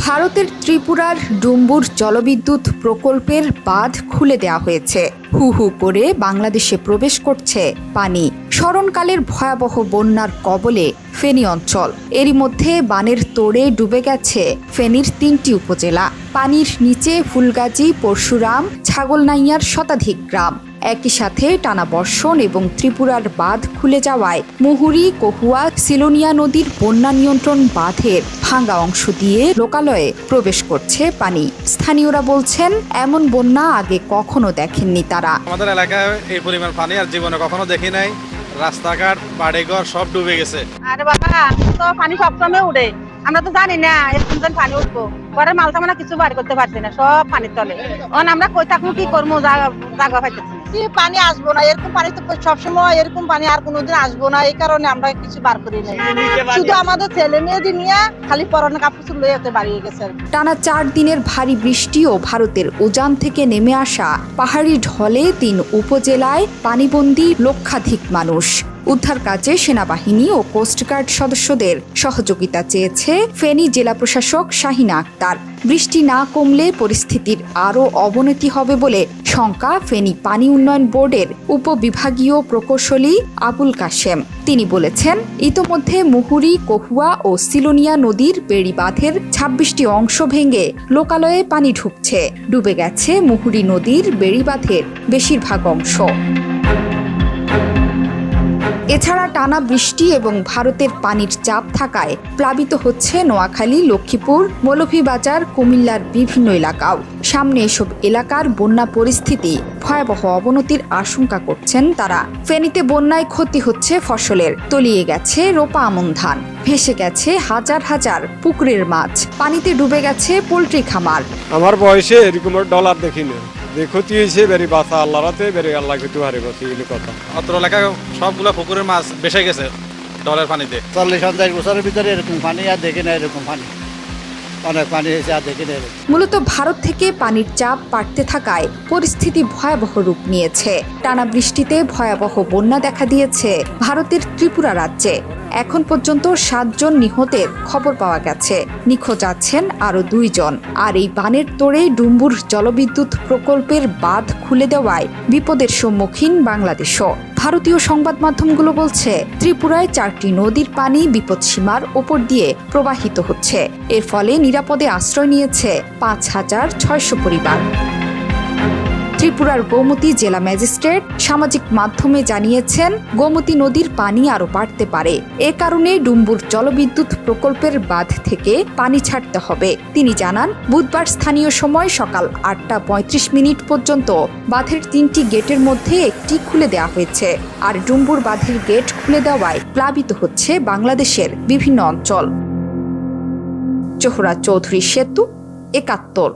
ভারতের ত্রিপুরার ডুম্বুর জলবিদ্যুৎ প্রকল্পের বাঁধ খুলে দেওয়া হয়েছে। হু হু করে বাংলাদেশে প্রবেশ করছে পানি। স্মরণকালের ভয়াবহ বন্যার কবলে ফেনী অঞ্চল। এরই মধ্যে বানের তোড়ে ডুবে গেছে ফেনীর ৩টি উপজেলা। পানির নিচে ফুলগাজী, পরশুরাম, ছাগলনাইয়ার শতাধিক গ্রাম। একই সাথে টানা বর্ষণ এবং ত্রিপুরার বাঁধ খুলে যাওয়ায় মুহুরী, কহুয়া, সিলোনিয়া নদীর বন্যা নিয়ন্ত্রণ বাঁধের ভাঙা অংশ দিয়ে লোকালয়ে প্রবেশ করছে পানি। স্থানীয়রা বলছেন, এমন বন্যা আগে কখনো দেখেননি তারা। আমাদের এলাকায় এই পরিমাণ পানি আর জীবনে কখনো দেখি নাই। রাস্তাঘাট, বাড়িঘর সব ডুবে গেছে। আরে বাবা, তো পানি সবসময় উঠে, আমরা তো জানি না এরকম পানি উঠবো। পরে মালটা মানে কিছু বাড়ি করতে পারছি না, সব পানির তলে। এখন আমরা কই থাকবো, কি করবো, জায়গা পাইতেছি। পানি আসবো না, এরকম পানি তো সবসময়, এরকম পানি আর কোনোদিন আসবো না। এই কারণে আমরা কিছু বার করি নাই। শুধু আমাদের ছেলে মেয়েদের নিয়ে খালি পরনে কাপড় লয়ে বাড়িয়ে গেছে। টানা 4 দিনের ভারী বৃষ্টি ও ভারতের উজান থেকে নেমে আসা পাহাড়ি ঢলে 3 উপজেলায় পানিবন্দী লক্ষাধিক মানুষ। উদ্ধার কাজে সেনাবাহিনী ও কোস্টগার্ড সদস্যদের সহযোগিতা চেয়েছে ফেনী জেলা প্রশাসক শাহিনা আক্তার। বৃষ্টি না কমলে পরিস্থিতির আরও অবনতি হবে বলে শঙ্কা ফেনী পানি উন্নয়ন বোর্ডের উপবিভাগীয় প্রকৌশলী আবুল কাশেম। তিনি বলেছেন, ইতোমধ্যে মুহুরী, কহুয়া ও সিলোনিয়া নদীর বেড়িবাঁধের 26টি অংশ ভেঙে লোকালয়ে পানি ঢুকছে। ডুবে গেছে মুহুরী নদীর বেড়িবাঁধের বেশিরভাগ অংশ। এছাড়া টানা বৃষ্টি এবং ভারতের পানির চাপ থাকায় প্লাবিত হচ্ছে নোয়াখালী, লক্ষ্মীপুর, মৌলভীবাজার, কুমিল্লার বিভিন্ন এলাকাও। সামনে এসব এলাকার বন্যা পরিস্থিতি ভয়াবহ অবনতির আশঙ্কা করছেন তারা। ফেনীতে বন্যায় ক্ষতি হচ্ছে ফসলের, তলিয়ে গেছে রোপা আমন ধান, ভেসে গেছে হাজার হাজার পুকুরের মাছ, পানিতে ডুবে গেছে পোল্ট্রি খামার। আমার বয়সে এরকম ডলার দেখিনি। ক্ষতি হয়েছে বেরি বাসা আল্লাহ রাতে বেরি আল্লাহ কিছু হারে গেছে কথা। অত্র এলাকায় সবগুলো পুকুরের মাছ ভেসে গেছে ডলের পানিতে। 40-50 বছরের ভিতরে এরকম পানি আর দেখি না। এরকম পানি অনেক পানি হয়েছে, আর দেখি না। মূলত ভারত থেকে পানির চাপ বাড়তে থাকায় পরিস্থিতি ভয়াবহ রূপ নিয়েছে। টানা বৃষ্টিতে ভয়াবহ বন্যা দেখা দিয়েছে ভারতের ত্রিপুরা রাজ্যে। এখন পর্যন্ত 7 জন নিহতের খবর পাওয়া গেছে। নিখোঁজ আছেন আরও 2 জন। আর এই বানের তোড়ে ডুম্বুর জলবিদ্যুৎ প্রকল্পের বাঁধ খুলে দেওয়ায় বিপদের সম্মুখীন বাংলাদেশও। ভারতীয় সংবাদ মাধ্যমগুলো বলছে, ত্রিপুরায় 4টি নদীর পানি বিপদসীমার ওপর দিয়ে প্রবাহিত হচ্ছে। এর ফলে নিরাপদে আশ্রয় নিয়েছে 5,600 পরিবার। ত্রিপুরার গোমতী জেলা ম্যাজিস্ট্রেট সামাজিক মাধ্যমে জানিয়েছেন, গোমতী নদীর পানি আরও বাড়তে পারে। এ কারণে ডুম্বুর জলবিদ্যুৎ প্রকল্পের বাঁধ থেকে পানি ছাড়তে হবে। তিনি জানান, বুধবার স্থানীয় সময় সকাল 8টা 35 পর্যন্ত বাঁধের 3টি গেটের মধ্যে একটি খুলে দেওয়া হয়েছে। আর ডুম্বুর বাঁধের গেট খুলে দেওয়ায় প্লাবিত হচ্ছে বাংলাদেশের বিভিন্ন অঞ্চল। জোহরা চৌধুরী সেতু, 71।